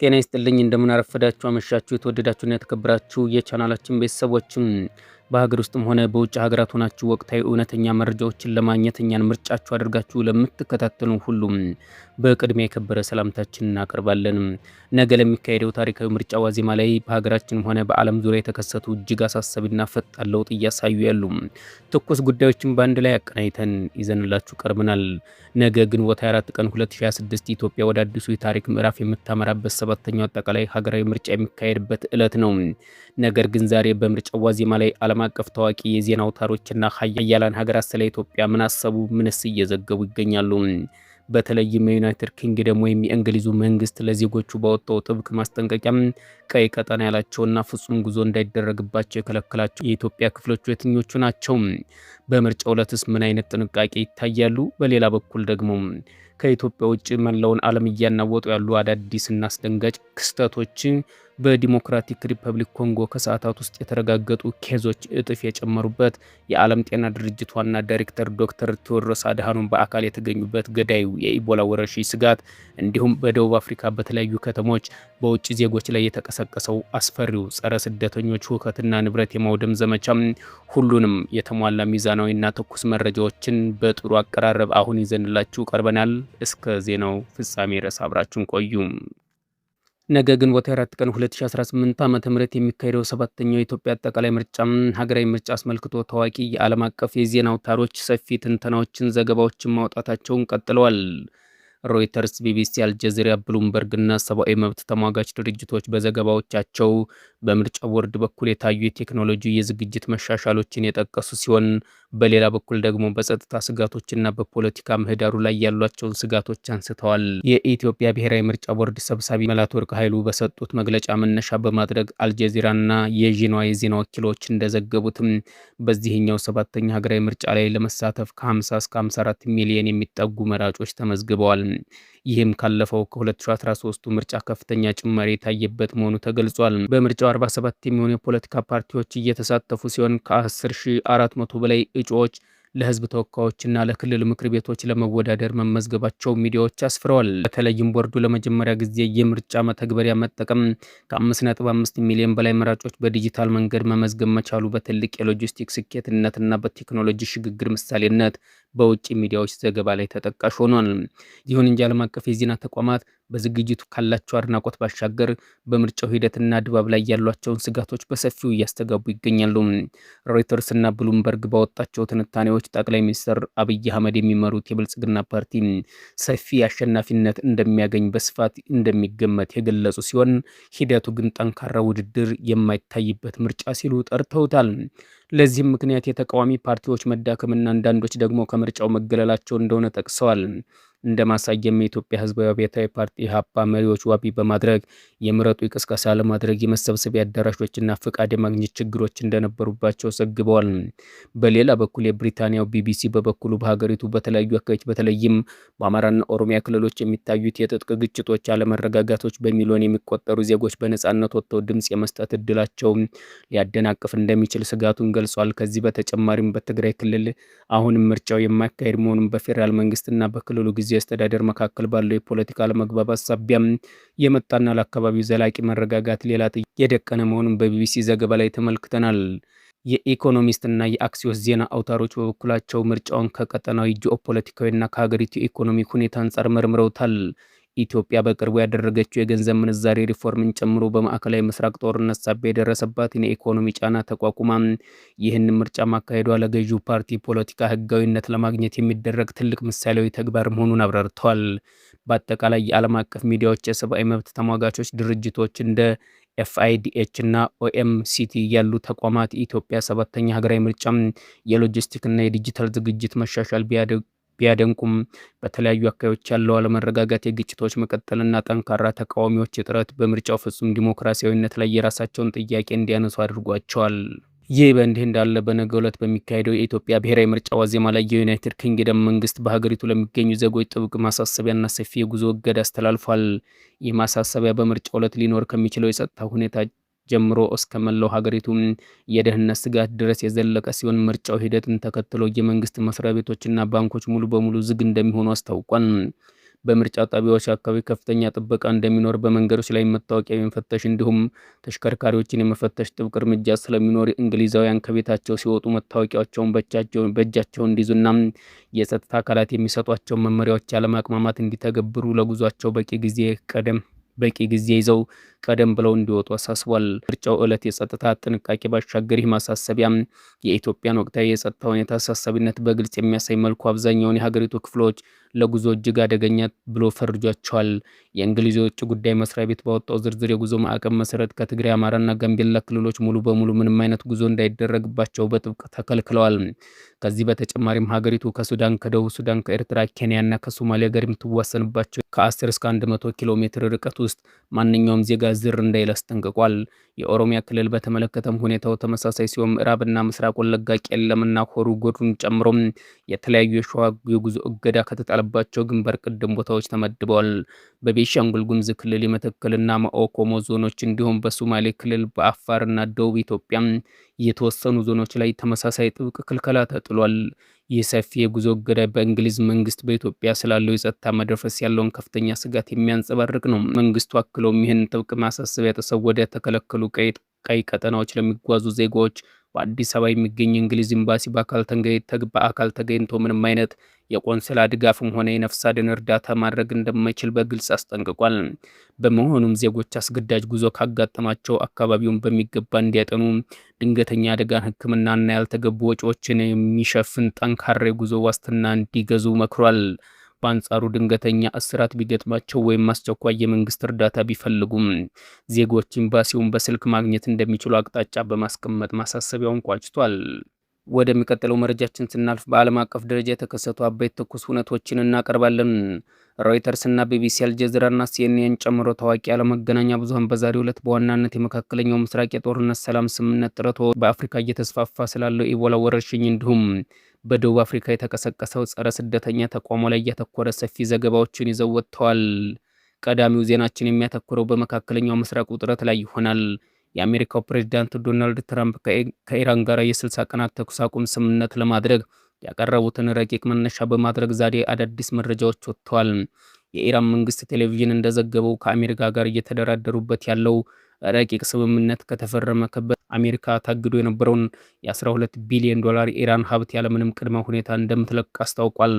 ጤና ይስጥልኝ እንደምን አረፈዳችሁ አመሻችሁ የተወደዳችሁና የተከበራችሁ የቻናላችን ቤተሰቦችም በሀገር ውስጥም ሆነ በውጭ ሀገራት ሆናችሁ ወቅታዊ እውነተኛ መረጃዎችን ለማግኘት እኛን ምርጫችሁ አድርጋችሁ ለምትከታተሉ ሁሉም በቅድሚያ የከበረ ሰላምታችንን እናቀርባለን። ነገ ለሚካሄደው ታሪካዊ ምርጫ ዋዜማ ላይ በሀገራችንም ሆነ በዓለም ዙሪያ የተከሰቱ እጅግ አሳሳቢና ፈጣን ለውጥ እያሳዩ ያሉ ትኩስ ጉዳዮችን በአንድ ላይ አቀናይተን ይዘንላችሁ ቀርበናል። ነገ ግንቦት 24 ቀን 2026 ኢትዮጵያ ወደ አዲሱ የታሪክ ምዕራፍ የምታመራበት ሰባተኛው አጠቃላይ ሀገራዊ ምርጫ የሚካሄድበት ዕለት ነው። ነገር ግን ዛሬ በምርጫው ዋዜማ ላይ ዓለም አቀፍ ታዋቂ የዜና አውታሮችና ሀያላን ሀገራት ስለ ኢትዮጵያ ምን አሰቡ፣ ምንስ እየዘገቡ ይገኛሉ? በተለይም የዩናይትድ ኪንግደም ወይም የእንግሊዙ መንግስት ለዜጎቹ ባወጣው ጥብቅ ማስጠንቀቂያም ቀይ ቀጠና ያላቸውና ፍጹም ጉዞ እንዳይደረግባቸው የከለከላቸው የኢትዮጵያ ክፍሎች የትኞቹ ናቸው? በምርጫው ዕለትስ ምን አይነት ጥንቃቄ ይታያሉ? በሌላ በኩል ደግሞ ከኢትዮጵያ ውጭ መላውን ዓለም እያናወጡ ያሉ አዳዲስና አስደንጋጭ ክስተቶች በዲሞክራቲክ ሪፐብሊክ ኮንጎ ከሰዓታት ውስጥ የተረጋገጡ ኬዞች እጥፍ የጨመሩበት፣ የዓለም ጤና ድርጅት ዋና ዳይሬክተር ዶክተር ቴዎድሮስ አድሃኖም በአካል የተገኙበት ገዳዩ የኢቦላ ወረርሽኝ ስጋት፣ እንዲሁም በደቡብ አፍሪካ በተለያዩ ከተሞች በውጭ ዜጎች ላይ የተቀሰቀሰው አስፈሪው ጸረ ስደተኞች ሁከትና ንብረት የማውደም ዘመቻ፣ ሁሉንም የተሟላ ሚዛናዊና ትኩስ መረጃዎችን በጥሩ አቀራረብ አሁን ይዘንላችሁ ቀርበናል። እስከ ዜናው ፍጻሜ ድረስ አብራችሁን ቆዩ። ነገ ግንቦት 4 ቀን 2018 ዓ.ም የሚካሄደው ሰባተኛው የኢትዮጵያ አጠቃላይ ምርጫ ሀገራዊ ምርጫ አስመልክቶ ታዋቂ የዓለም አቀፍ የዜና አውታሮች ሰፊ ትንተናዎችን፣ ዘገባዎችን ማውጣታቸውን ቀጥለዋል። ሮይተርስ፣ ቢቢሲ፣ አልጀዚራ፣ ብሉምበርግ እና ሰብአዊ መብት ተሟጋች ድርጅቶች በዘገባዎቻቸው በምርጫ ቦርድ በኩል የታዩ የቴክኖሎጂ የዝግጅት መሻሻሎችን የጠቀሱ ሲሆን በሌላ በኩል ደግሞ በጸጥታ ስጋቶችና በፖለቲካ ምህዳሩ ላይ ያሏቸውን ስጋቶች አንስተዋል። የኢትዮጵያ ብሔራዊ ምርጫ ቦርድ ሰብሳቢ መላትወርቅ ኃይሉ በሰጡት መግለጫ መነሻ በማድረግ አልጀዚራና የዢንዋ የዜና ወኪሎች እንደዘገቡትም በዚህኛው ሰባተኛ ሀገራዊ ምርጫ ላይ ለመሳተፍ ከ50 እስከ 54 ሚሊዮን የሚጠጉ መራጮች ተመዝግበዋል። ይህም ካለፈው ከ2013 ምርጫ ከፍተኛ ጭማሪ የታየበት መሆኑ ተገልጿል። በምርጫው 47 የሚሆኑ የፖለቲካ ፓርቲዎች እየተሳተፉ ሲሆን ከ10,400 በላይ እጩዎች ለህዝብ ተወካዮችና ለክልል ምክር ቤቶች ለመወዳደር መመዝገባቸው ሚዲያዎች አስፍረዋል። በተለይም ቦርዱ ለመጀመሪያ ጊዜ የምርጫ መተግበሪያ መጠቀም ከ5.5 ሚሊዮን በላይ መራጮች በዲጂታል መንገድ መመዝገብ መቻሉ በትልቅ የሎጂስቲክ ስኬትነትና በቴክኖሎጂ ሽግግር ምሳሌነት በውጭ ሚዲያዎች ዘገባ ላይ ተጠቃሽ ሆኗል። ይሁን እንጂ ዓለም አቀፍ የዜና ተቋማት በዝግጅቱ ካላቸው አድናቆት ባሻገር በምርጫው ሂደትና ድባብ ላይ ያሏቸውን ስጋቶች በሰፊው እያስተጋቡ ይገኛሉ። ሮይተርስ እና ብሉምበርግ ባወጣቸው ትንታኔዎች ጠቅላይ ሚኒስትር አብይ አህመድ የሚመሩት የብልጽግና ፓርቲ ሰፊ አሸናፊነት እንደሚያገኝ በስፋት እንደሚገመት የገለጹ ሲሆን ሂደቱ ግን ጠንካራ ውድድር የማይታይበት ምርጫ ሲሉ ጠርተውታል። ለዚህም ምክንያት የተቃዋሚ ፓርቲዎች መዳከምና አንዳንዶች ደግሞ ከምርጫው መገለላቸው እንደሆነ ጠቅሰዋል። እንደ ማሳየም የኢትዮጵያ ሕዝባዊ አብዮታዊ ፓርቲ ኢህአፓ መሪዎች ዋቢ በማድረግ የምረጡ ቅስቀሳ ለማድረግ የመሰብሰቢያ አዳራሾችና ፍቃድ የማግኘት ችግሮች እንደነበሩባቸው ዘግበዋል። በሌላ በኩል የብሪታንያው ቢቢሲ በበኩሉ በሀገሪቱ በተለያዩ አካባቢዎች በተለይም በአማራና ኦሮሚያ ክልሎች የሚታዩት የትጥቅ ግጭቶች፣ አለመረጋጋቶች በሚሊዮን የሚቆጠሩ ዜጎች በነጻነት ወጥተው ድምጽ የመስጠት እድላቸው ሊያደናቅፍ እንደሚችል ስጋቱን ገልጿል። ከዚህ በተጨማሪም በትግራይ ክልል አሁንም ምርጫው የማይካሄድ መሆኑን በፌዴራል መንግስትና በክልሉ ጊዜ አስተዳደር መካከል ባለው የፖለቲካ አለመግባባት ሳቢያም የመጣና ለአካባቢው ዘላቂ መረጋጋት ሌላ የደቀነ መሆኑን በቢቢሲ ዘገባ ላይ ተመልክተናል። የኢኮኖሚስትና የአክሲዮስ ዜና አውታሮች በበኩላቸው ምርጫውን ከቀጠናዊ ጂኦፖለቲካዊና ከሀገሪቱ የኢኮኖሚ ሁኔታ አንጻር መርምረውታል። ኢትዮጵያ በቅርቡ ያደረገችው የገንዘብ ምንዛሬ ሪፎርምን ጨምሮ በማዕከላዊ ምስራቅ ጦርነት ሳቢያ የደረሰባትን የኢኮኖሚ ጫና ተቋቁማ ይህን ምርጫ ማካሄዷ ለገዢው ፓርቲ ፖለቲካ ህጋዊነት ለማግኘት የሚደረግ ትልቅ ምሳሌያዊ ተግባር መሆኑን አብራርተዋል። በአጠቃላይ የዓለም አቀፍ ሚዲያዎች፣ የሰብአዊ መብት ተሟጋቾች ድርጅቶች እንደ ኤፍአይዲኤች እና ኦኤምሲቲ ያሉ ተቋማት ኢትዮጵያ ሰባተኛ ሀገራዊ ምርጫ የሎጂስቲክ እና የዲጂታል ዝግጅት መሻሻል ቢያደንቁም በተለያዩ አካባቢዎች ያለው አለመረጋጋት፣ የግጭቶች መቀጠልና ጠንካራ ተቃዋሚዎች እጥረት በምርጫው ፍጹም ዲሞክራሲያዊነት ላይ የራሳቸውን ጥያቄ እንዲያነሱ አድርጓቸዋል። ይህ በእንዲህ እንዳለ በነገው ዕለት በሚካሄደው የኢትዮጵያ ብሔራዊ ምርጫ ዋዜማ ላይ የዩናይትድ ኪንግደም መንግስት በሀገሪቱ ለሚገኙ ዜጎች ጥብቅ ማሳሰቢያና ሰፊ የጉዞ እገዳ አስተላልፏል። ይህ ማሳሰቢያ በምርጫው ዕለት ሊኖር ከሚችለው የጸጥታ ሁኔታ ጀምሮ እስከ መላው ሀገሪቱ የደህንነት ስጋት ድረስ የዘለቀ ሲሆን ምርጫው ሂደትን ተከትሎ የመንግስት መስሪያ ቤቶችና ባንኮች ሙሉ በሙሉ ዝግ እንደሚሆኑ አስታውቋል። በምርጫ ጣቢያዎች አካባቢ ከፍተኛ ጥበቃ እንደሚኖር፣ በመንገዶች ላይ መታወቂያ የመፈተሽ እንዲሁም ተሽከርካሪዎችን የመፈተሽ ጥብቅ እርምጃ ስለሚኖር እንግሊዛውያን ከቤታቸው ሲወጡ መታወቂያቸውን በእጃቸው እንዲይዙና የጸጥታ አካላት የሚሰጧቸው መመሪያዎች ያለማቅማማት እንዲተገብሩ ለጉዟቸው በቂ ጊዜ ይዘው ቀደም ብለው እንዲወጡ አሳስቧል። ምርጫው ዕለት የጸጥታ ጥንቃቄ ባሻገር ይህ ማሳሰቢያም የኢትዮጵያን ወቅታዊ የጸጥታ ሁኔታ አሳሳቢነት በግልጽ የሚያሳይ መልኩ አብዛኛውን የሀገሪቱ ክፍሎች ለጉዞ እጅግ አደገኛ ብሎ ፈርጇቸዋል። የእንግሊዝ የውጭ ጉዳይ መስሪያ ቤት ባወጣው ዝርዝር የጉዞ ማዕቀብ መሰረት ከትግራይ፣ አማራና ጋምቤላ ክልሎች ሙሉ በሙሉ ምንም አይነት ጉዞ እንዳይደረግባቸው በጥብቅ ተከልክለዋል። ከዚህ በተጨማሪም ሀገሪቱ ከሱዳን፣ ከደቡብ ሱዳን፣ ከኤርትራ፣ ኬንያና ከሶማሊያ ጋር የምትዋሰንባቸው ከ10 እስከ 100 ኪሎ ሜትር ርቀት ውስጥ ማንኛውም ዜጋ ዝር እንዳይል አስጠንቅቋል። የኦሮሚያ ክልል በተመለከተም ሁኔታው ተመሳሳይ ሲሆን ምዕራብና ምስራቅ ወለጋ፣ ቄለምና ሆሮ ጉዱሩን ጨምሮ የተለያዩ የሸዋ የጉዞ እገዳ ከተጣለባቸው ግንባር ቀደም ቦታዎች ተመድበዋል። በቤኒሻንጉል ጉሙዝ ክልል የመተከልና ማኦኮሞ ዞኖች እንዲሁም በሶማሌ ክልል በአፋርና ደቡብ ኢትዮጵያ የተወሰኑ ዞኖች ላይ ተመሳሳይ ጥብቅ ክልከላ ተጥሏል። ይህ ሰፊ የጉዞ እገዳ በእንግሊዝ መንግስት በኢትዮጵያ ስላለው የጸጥታ መደፍረስ ያለውን ከፍተኛ ስጋት የሚያንጸባርቅ ነው። መንግስቱ አክለውም ይህን ጥብቅ ማሳሰቢያ ጥሰው ወደ ተከለከሉ ቀይ ቀጠናዎች ለሚጓዙ ዜጎች በአዲስ አበባ የሚገኝ የእንግሊዝ ኤምባሲ በአካል ተገኝቶ ምንም አይነት የቆንስላ ድጋፍም ሆነ የነፍስ አድን እርዳታ ማድረግ እንደማይችል በግልጽ አስጠንቅቋል። በመሆኑም ዜጎች አስገዳጅ ጉዞ ካጋጠማቸው አካባቢውን በሚገባ እንዲያጠኑ፣ ድንገተኛ አደጋን ሕክምናና ያልተገቡ ወጪዎችን የሚሸፍን ጠንካራ የጉዞ ዋስትና እንዲገዙ መክሯል። በአንጻሩ ድንገተኛ እስራት ቢገጥማቸው ወይም አስቸኳይ የመንግስት እርዳታ ቢፈልጉም ዜጎች ኤምባሲውን በስልክ ማግኘት እንደሚችሉ አቅጣጫ በማስቀመጥ ማሳሰቢያውን ቋጭቷል። ወደሚቀጥለው መረጃችን ስናልፍ በዓለም አቀፍ ደረጃ የተከሰቱ አበይት ትኩስ ሁነቶችን እናቀርባለን። ሮይተርስ እና ቢቢሲ፣ አልጀዚራ እና ሲኤንኤን ጨምሮ ታዋቂ ዓለም መገናኛ ብዙሃን በዛሬው ዕለት በዋናነት የመካከለኛው ምስራቅ የጦርነት ሰላም ስምምነት ጥረቶች፣ በአፍሪካ እየተስፋፋ ስላለው ኢቦላ ወረርሽኝ እንዲሁም በደቡብ አፍሪካ የተቀሰቀሰው ጸረ ስደተኛ ተቋሞ ላይ ያተኮረ ሰፊ ዘገባዎችን ይዘው ወጥተዋል። ቀዳሚው ዜናችን የሚያተኩረው በመካከለኛው ምስራቅ ውጥረት ላይ ይሆናል። የአሜሪካው ፕሬዝዳንት ዶናልድ ትራምፕ ከኢራን ጋር የ60 ቀናት ተኩስ አቁም ስምምነት ለማድረግ ያቀረቡትን ረቂቅ መነሻ በማድረግ ዛሬ አዳዲስ መረጃዎች ወጥተዋል። የኢራን መንግስት ቴሌቪዥን እንደዘገበው ከአሜሪካ ጋር እየተደራደሩበት ያለው ረቂቅ ስምምነት ከተፈረመበት አሜሪካ ታግዶ የነበረውን የ12 ቢሊዮን ዶላር የኢራን ሀብት ያለምንም ቅድመ ሁኔታ እንደምትለቅ አስታውቋል።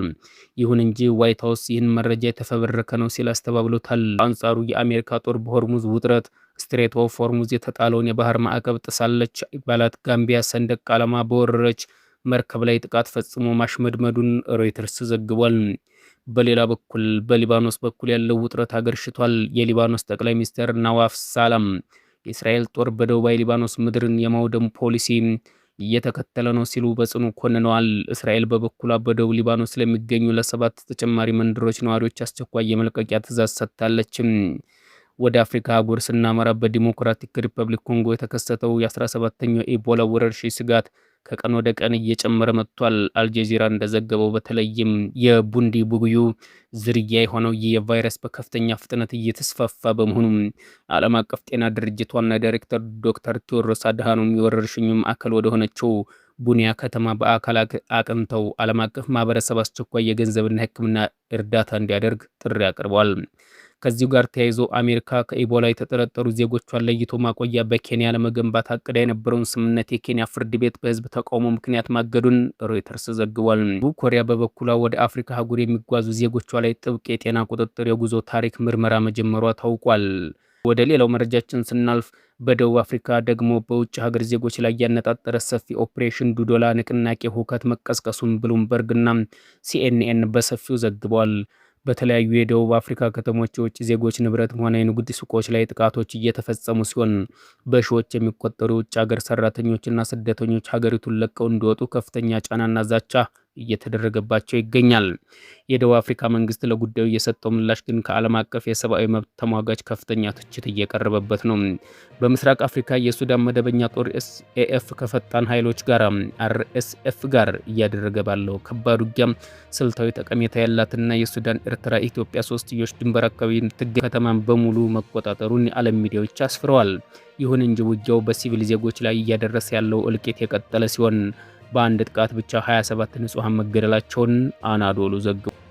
ይሁን እንጂ ዋይት ሀውስ ይህን መረጃ የተፈበረከ ነው ሲል አስተባብሎታል። በአንጻሩ የአሜሪካ ጦር በሆርሙዝ ውጥረት ስትሬት ኦፍ ሆርሙዝ የተጣለውን የባህር ማዕቀብ ጥሳለች ባላት ጋምቢያ ሰንደቅ ዓላማ በወረረች መርከብ ላይ ጥቃት ፈጽሞ ማሽመድመዱን ሮይተርስ ዘግቧል። በሌላ በኩል በሊባኖስ በኩል ያለው ውጥረት አገርሽቷል። የሊባኖስ ጠቅላይ ሚኒስትር ናዋፍ ሳላም የእስራኤል ጦር በደቡባዊ ሊባኖስ ምድርን የማውደም ፖሊሲ እየተከተለ ነው ሲሉ በጽኑ ኮንነዋል። እስራኤል በበኩሏ በደቡብ ሊባኖስ ለሚገኙ ለ7 ተጨማሪ መንደሮች ነዋሪዎች አስቸኳይ የመልቀቂያ ትዕዛዝ ሰጥታለች። ወደ አፍሪካ አህጉር ስናመራ በዲሞክራቲክ ሪፐብሊክ ኮንጎ የተከሰተው የ17ኛው ኢቦላ ወረርሽኝ ስጋት ከቀን ወደ ቀን እየጨመረ መጥቷል። አልጀዚራ እንደዘገበው በተለይም የቡንዲ ቡጉዩ ዝርያ የሆነው ይህ ቫይረስ በከፍተኛ ፍጥነት እየተስፋፋ በመሆኑ ዓለም አቀፍ ጤና ድርጅት ዋና ዳይሬክተር ዶክተር ቴዎድሮስ አድሃኖም የወረርሽኙ ማዕከል ወደ ሆነችው ቡኒያ ከተማ በአካል አቅንተው ዓለም አቀፍ ማህበረሰብ አስቸኳይ የገንዘብና ሕክምና እርዳታ እንዲያደርግ ጥሪ አቅርበዋል። ከዚሁ ጋር ተያይዞ አሜሪካ ከኢቦላ የተጠረጠሩ ዜጎቿን ለይቶ ማቆያ በኬንያ ለመገንባት አቅዳ የነበረውን ስምምነት የኬንያ ፍርድ ቤት በህዝብ ተቃውሞ ምክንያት ማገዱን ሮይተርስ ዘግቧል። ደቡብ ኮሪያ በበኩሏ ወደ አፍሪካ አህጉር የሚጓዙ ዜጎቿ ላይ ጥብቅ የጤና ቁጥጥር፣ የጉዞ ታሪክ ምርመራ መጀመሯ ታውቋል። ወደ ሌላው መረጃችን ስናልፍ በደቡብ አፍሪካ ደግሞ በውጭ ሀገር ዜጎች ላይ ያነጣጠረ ሰፊ ኦፕሬሽን ዱዶላ ንቅናቄ ሁከት መቀስቀሱን ብሉምበርግና ሲኤንኤን በሰፊው ዘግበዋል። በተለያዩ የደቡብ አፍሪካ ከተሞች የውጭ ዜጎች ንብረትም ሆነ የንግድ ሱቆች ላይ ጥቃቶች እየተፈጸሙ ሲሆን በሺዎች የሚቆጠሩ የውጭ ሀገር ሰራተኞችና ስደተኞች ሀገሪቱን ለቀው እንዲወጡ ከፍተኛ ጫናና ዛቻ እየተደረገባቸው ይገኛል። የደቡብ አፍሪካ መንግስት ለጉዳዩ የሰጠው ምላሽ ግን ከዓለም አቀፍ የሰብአዊ መብት ተሟጋች ከፍተኛ ትችት እየቀረበበት ነው። በምስራቅ አፍሪካ የሱዳን መደበኛ ጦር ኤኤፍ ከፈጣን ኃይሎች ጋር አርኤስኤፍ ጋር እያደረገ ባለው ከባድ ውጊያ ስልታዊ ጠቀሜታ ያላትና የሱዳን ኤርትራ ኢትዮጵያ ሶስትዮሽ ድንበር አካባቢ የምትገኝ ከተማን በሙሉ መቆጣጠሩን የዓለም ሚዲያዎች አስፍረዋል። ይሁን እንጂ ውጊያው በሲቪል ዜጎች ላይ እያደረሰ ያለው እልቂት የቀጠለ ሲሆን በአንድ ጥቃት ብቻ 27 ንጹሃን መገደላቸውን አናዶሉ ዘግቧል።